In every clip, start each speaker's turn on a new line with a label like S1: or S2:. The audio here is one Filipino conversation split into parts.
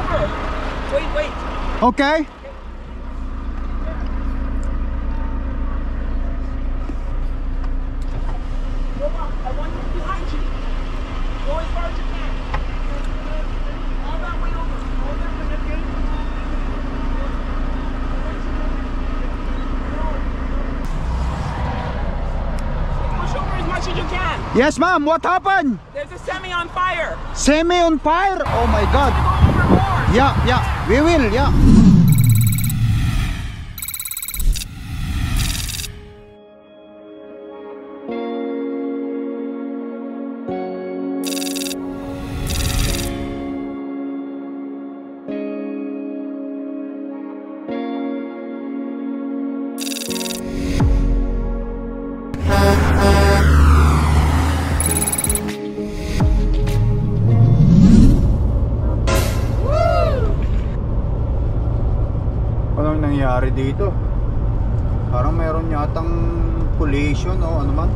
S1: over. Wait.
S2: Okay.
S1: I want you behind you. Go as far as you can. All that way over. Push over as much as you can.
S2: Yes, ma'am. What happened?
S1: There's a semi on fire.
S2: Semi on fire? Oh my God.
S1: Go overboard.
S2: Yeah. We will, yeah. Anong nangyari dito? Parang meron yatang collision o ano man.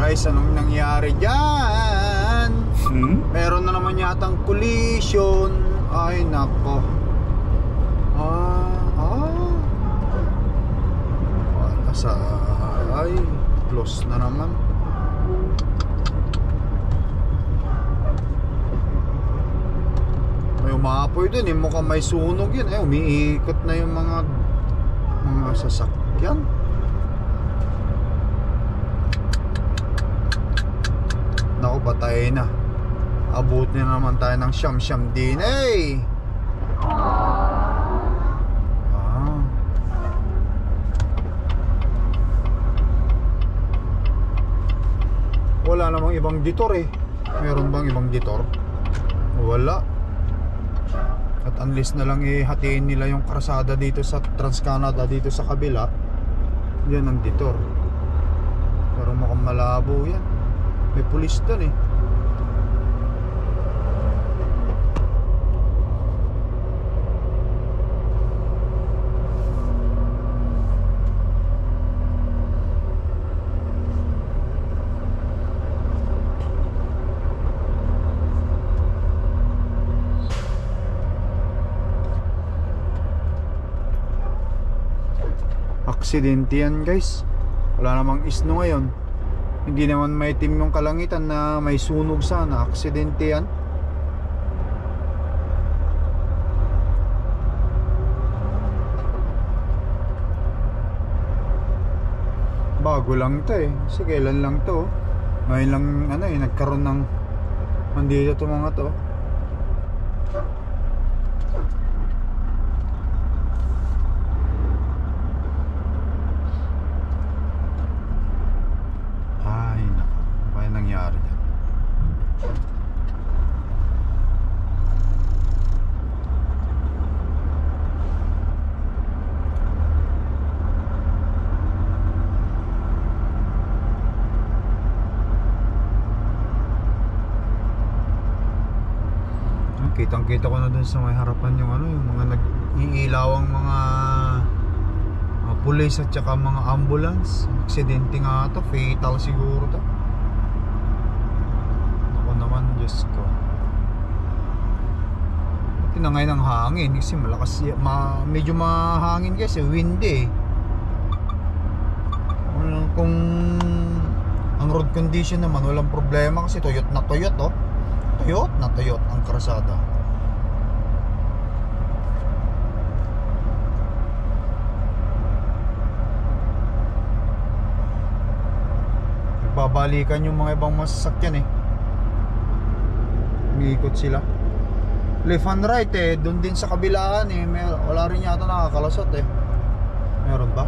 S2: Guys, anong nangyari dyan? Meron na naman yatang collision. Ay nako. Wala sa ay close na naman. May umaapoy dun eh, mukhang may sunog yun eh, umiikot na yung mga sasakyan. Naku, patay na. Abot na naman tayo ng siyam-siyam din eh. Wala namang ibang detour eh. Meron bang ibang detour? Wala. At unless na lang hatiin nila yung krasada dito sa Trans-Canada, dito sa kabila, yan ang detour. Pero mukhang malabo yan. May pulis dun eh. Aksidente yan guys. Wala namang isno ngayon. Hindi naman may team yung kalangitan na may sunog sana. Aksidente yan. Bago lang to eh. Kasi kailan lang to. Ngayon lang nagkaroon ng mandito to mga to. Kitang-kita ko na dun sa may harapan yung yung mga nag-iilawang mga pulis at saka mga ambulance. Aksidente nga ito, fatal siguro to. Ako naman, Diyos ko. Tinangay ng hangin kasi malakas, medyo mahangin kasi, windy eh. Kung ang road condition naman walang problema kasi tuyot na tuyot oh. Tuyot na tuyot ang krasada. Nagbabalikan yung mga ibang masasakyan eh. Umiikot sila. Left and right eh, doon din sa kabilaan eh. Wala rin yata nakakalasot eh. Meron ba?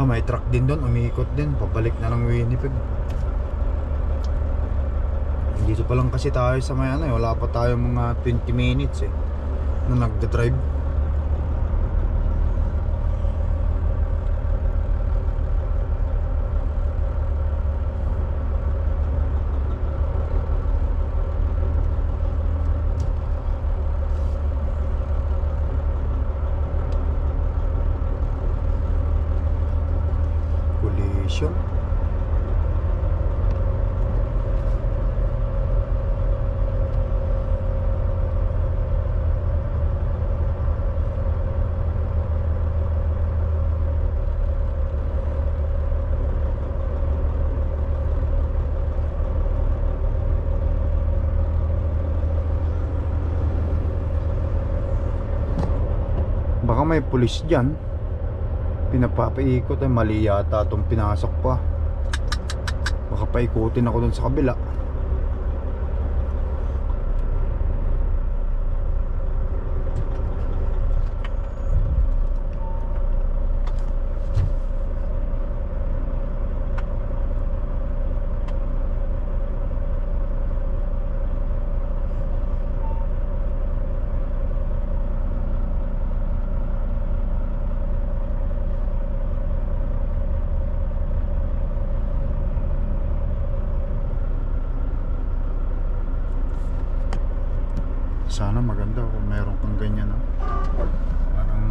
S2: may truck din doon, umiikot din, pabalik na ng Winnipeg. Dito pa lang kasi tayo sa may ano, wala pa tayo mga 20 minutes na nagda-drive. Collision. Baka may pulis dyan, pinapapaikot. Mali yata itong pinasok pa. Baka paikutin ako dun sa kabila. Sana maganda kung meron kang ganyan, no? Parang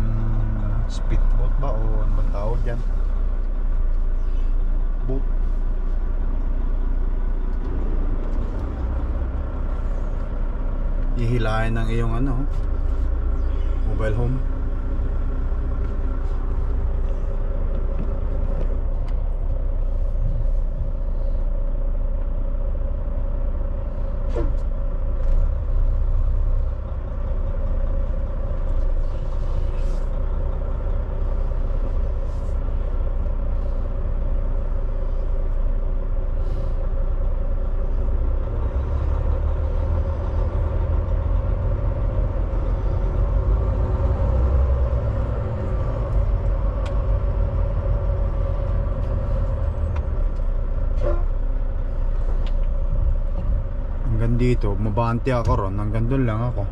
S2: speedboat ba o ano ba tawag dyan? Boat. Ihilahin ng iyong ano, mobile home. Dito, mabante ako ron, hanggang doon lang ako.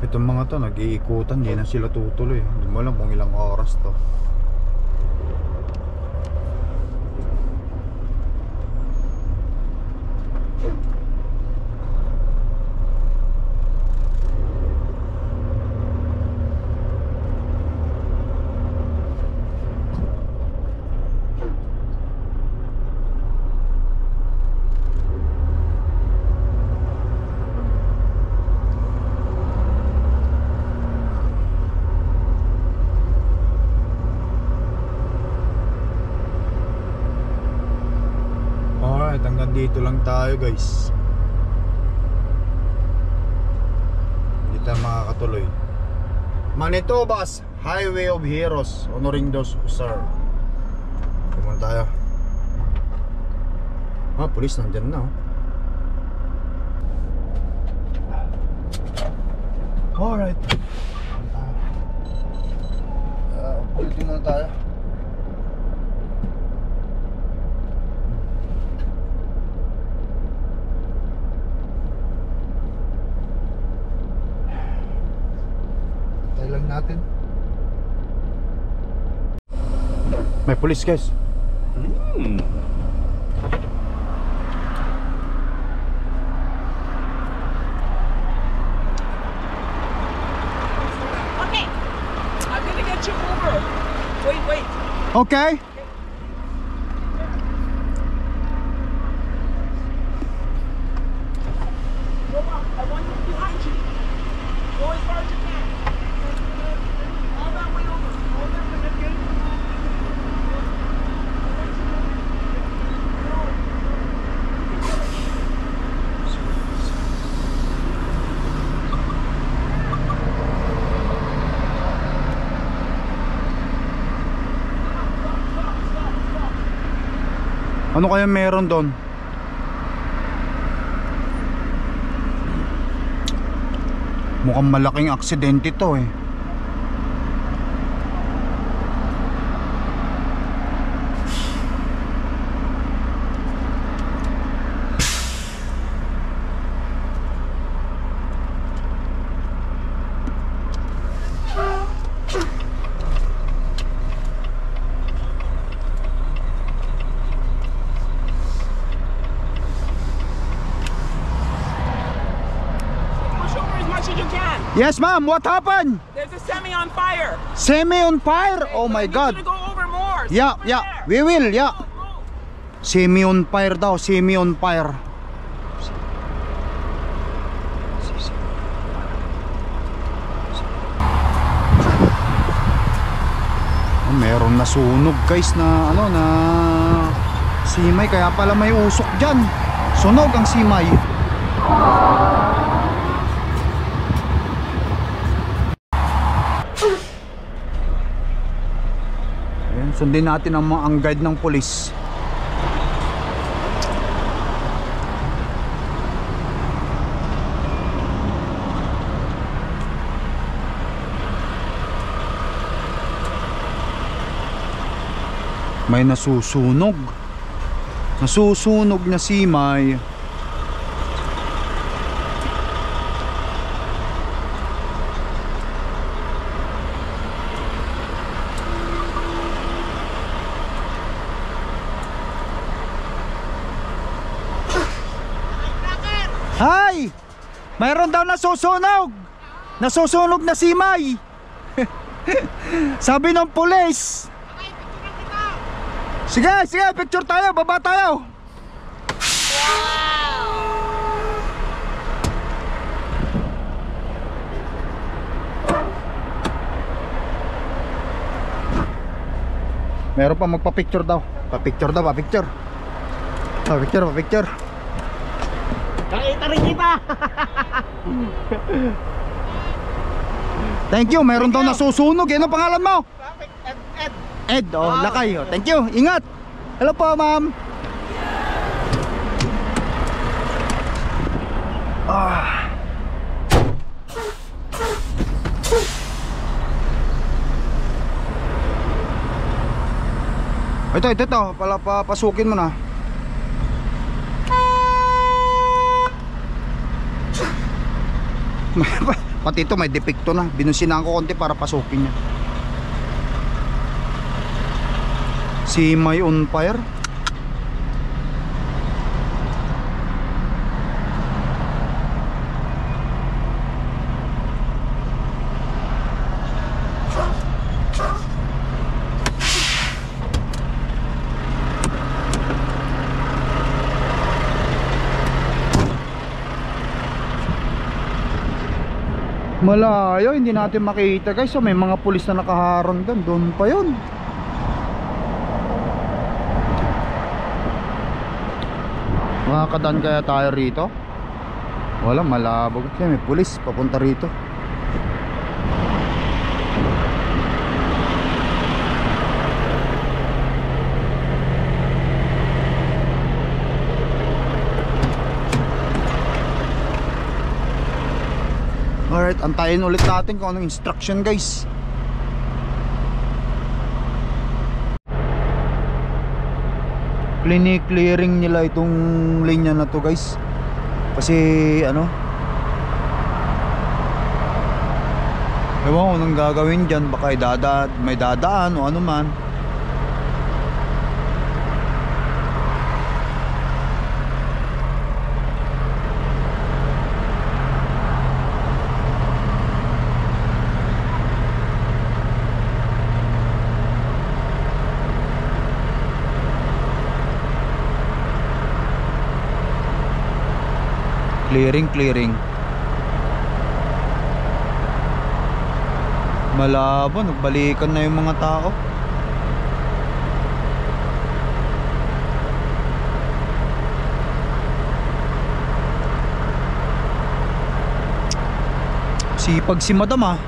S2: Itong mga to, nag-iikutan, di na sila tutuloy. Hindi mo alam kung ilang oras to. Hanggang dito lang tayo, guys. Hindi tayo makakatuloy. Manitobas Highway of Heroes, honoring those who serve. Pumunta tayo. Pulis nandyan na, Alright. Ulitin muna tayo. Lang natin. May pulis, guys.
S1: Okay, I'm gonna get you over. Wait.
S2: Okay.
S1: Go up. I want you behind you. Go as far as you can. All that way over. All that way again.
S2: Ano kaya meron doon? Mukhang malaking aksidente to
S1: much as you can.
S2: Yes, ma'am. What happened?
S1: There's a semi on fire.
S2: Semi on fire? Oh my God.
S1: You go over more.
S2: Yeah,
S1: Over
S2: yeah.
S1: there.
S2: We will, yeah.
S1: Move, move.
S2: Semi on fire daw. Semi on fire. Oh, meron na sunog guys na ano na simay, kaya pala may usok dyan. Sunog ang simay. Ayan, sundin natin ang guide ng pulis. May nasusunog. Nasusunog na simay. Hi! Mayroon daw nasusunog. Nasusunog na simay. Sabi ng pulis. Sige, sige, picture tayo, baba tayo. Meron pa magpa-picture daw. Pa-picture daw, pa-picture. Pa-picture, pa-picture.
S1: Nakita rin kita.
S2: Thank you, meron daw nasusunog. Ano pangalan mo?
S1: Ed.
S2: Ed, oh, Lakay. Oh. Thank you, ingat. Hello po, ma'am. Ito, papasukin mo na. Pati ito may depekto na. Binusinan ko konti para pasukin niya. Simay on fire. Malayo, hindi natin makita guys. So, may mga pulis na nakaharang doon. Doon pa yun. Makakadaan kaya tayo rito? Wala, malabo kasi may pulis papunta rito. Alright, antayin ulit natin kung anong instruction guys. Clearing nila itong linya na to guys. Kasi ano, ewan ko anong gagawin dyan. Baka may dadaan o ano man. Clearing. Malabo, nagbalikan na yung mga tao. Sipag si madam ah.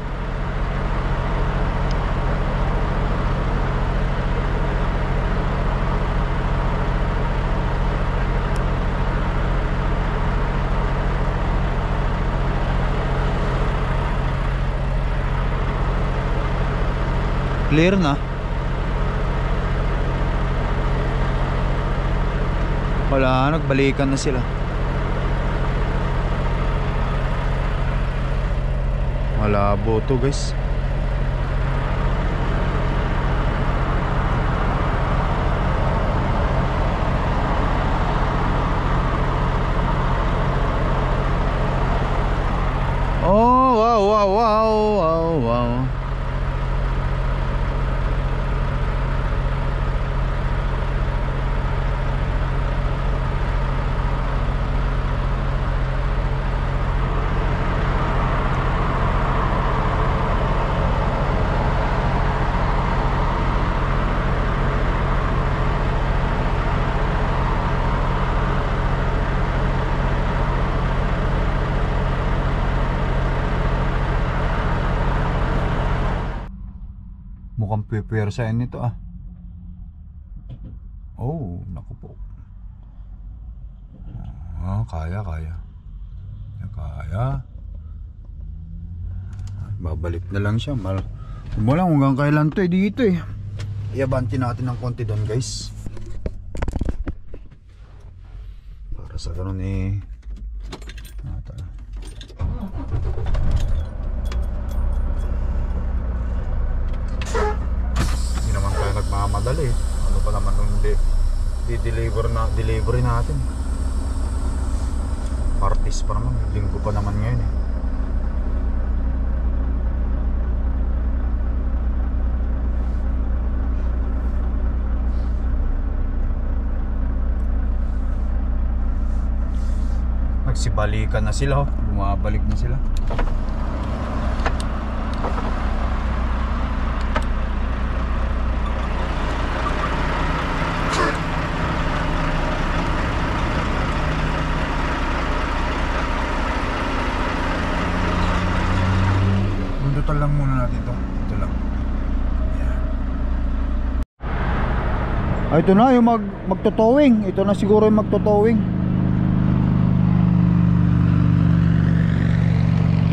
S2: Clear na. Wala, nagbalikan na sila. Malabo to guys. Oh, Wow, wow, wow, wow, wow. Mukhang pipwersahin nito ah. Oh, naku po. Kaya. Babalik na lang siya. Wala hanggang kailan to dito eh. Iabanti natin ng konti doon guys. Para sa ganun eh. Nagmamadali. Ano pa naman nung delivery natin. Martes pa naman, linggo pa naman ngayon eh. Nagsibalikan na sila, bumabalik na sila. Bundutan lang muna natin ito. Ito lang. Ito na yung magtotowing. Ito na siguro yung magtotowing.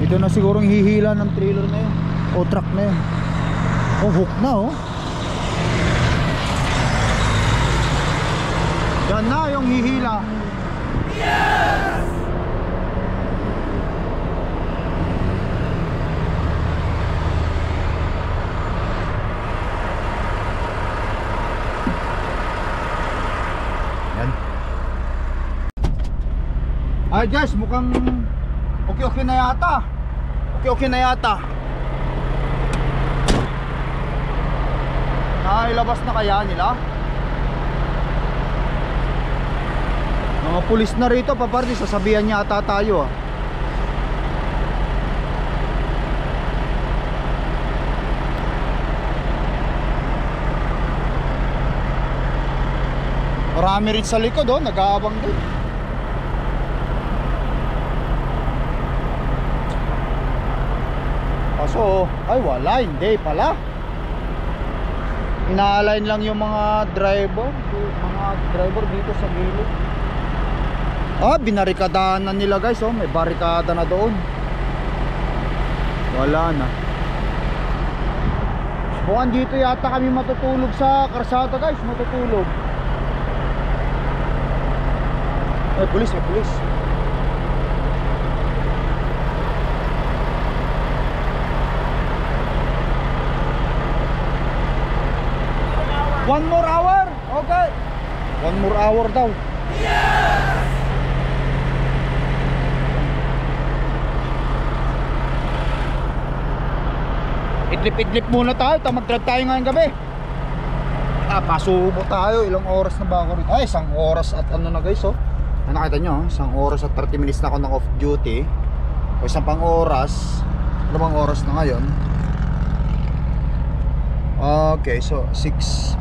S2: Ito na siguro yung hihila ng trailer na yun o truck na yun. Oh, hook na oh. Yan na yung hihila. Yes! Yan. Ay guys, mukhang okay na yata. Okay na yata. Nailabas na kaya nila? Mga pulis na rito, paparti sasabihan niya ata tayo ah. Marami rin sa likod oh, nag-aabang din. Kaso, ay wala, hindi pala. Ina-align lang yung mga driver dito sa gilid. Ah, binarikadahan na nila guys oh, may barikada na doon. Wala na. Bukan dito yata kami matutulog sa karsada guys, matutulog. Ay, pulis. One more hour? Okay. 1 more hour daw. Yes! Idlip muna tayo. Mag-drive tayo ngayong gabi. Pasubo tayo. Ilang oras na ba ako rito? Ay, 1 oras at ano na guys oh. Nakita nyo, 1 oras at 30 minutes na ako ng off duty. O isang pang oras. Ano bang oras na ngayon? Okay, so 6.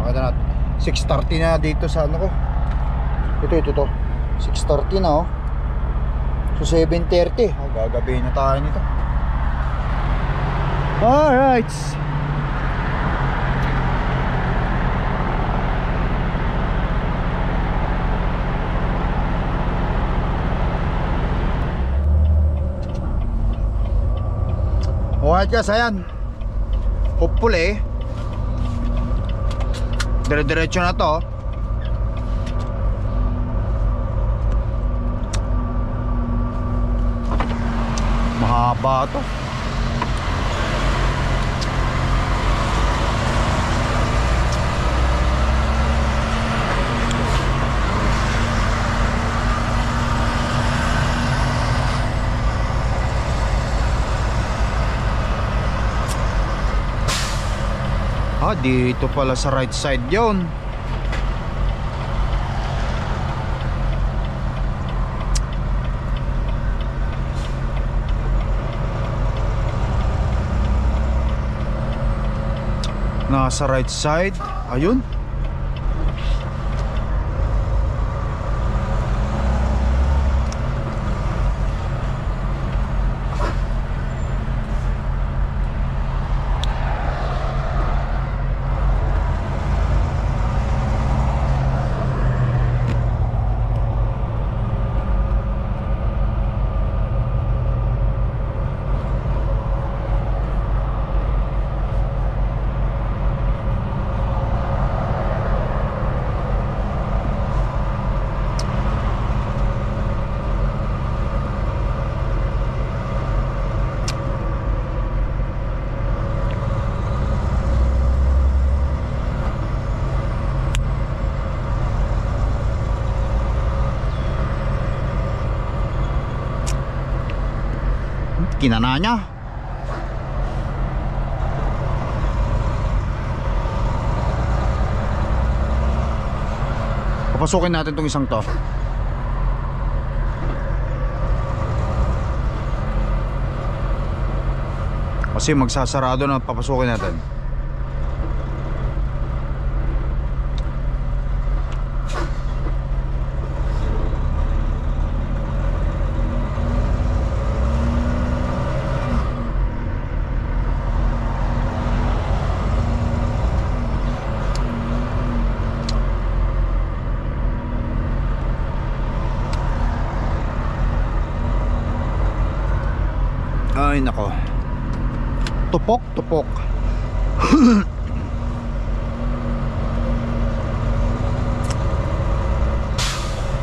S2: Makita natin 6:30 na dito sa ano ko. Ito 6:30 na oh. So 7:30 gagabihin na tayo nito. Alright. Alright guys, ayan. Hopefully dire-diretso na to. Mahaba to. Dito pala sa right side yon. Nasa right side. Ayun. Kinana niya. Papasukin natin tong isang to. Kasi magsasarado na, papasukin natin. Ay nako. Tupok, tupok.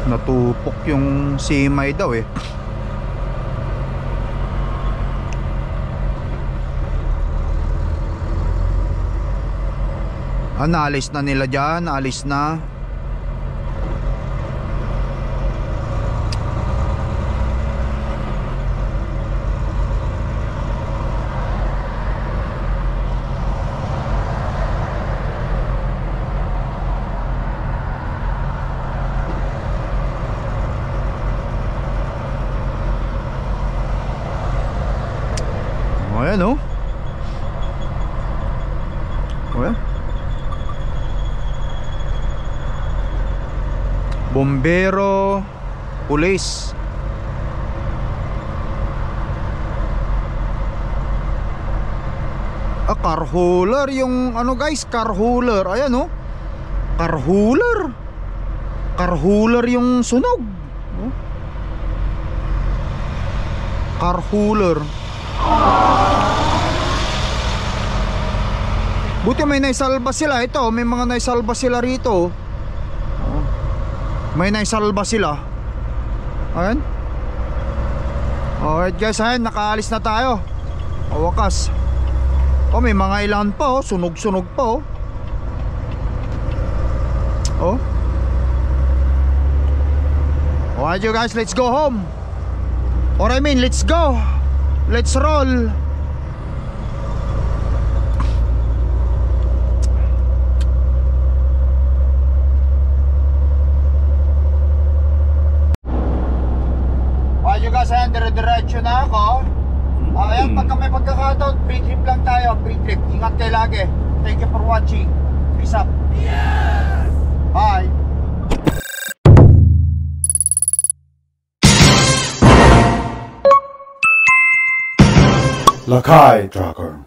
S2: Natupok yung simay daw eh. Naalis na nila dyan, naalis na. Ayan o. Ayan. Bombero, pulis. Car hauler yung ano guys, car hauler. Ayan o. Car hauler. Car hauler yung sunog. Car hauler. Buti may naisalba sila. Ito, may mga naisalba sila rito. May naisalba sila. Ayan. Alright guys, ayan, nakaalis na tayo. Wakas. May mga ilan pa sunog-sunog pa Alright you guys, let's go home. Or I mean, let's go. Let's roll. You guys, ayan, dire-diretso na ako. Ayan, pagka may pagkakataon, free trip lang tayo, free trip. Ingat kayo lagi. Thank you for watching. Peace up. Yes! Bye.
S3: Lakai Tracker.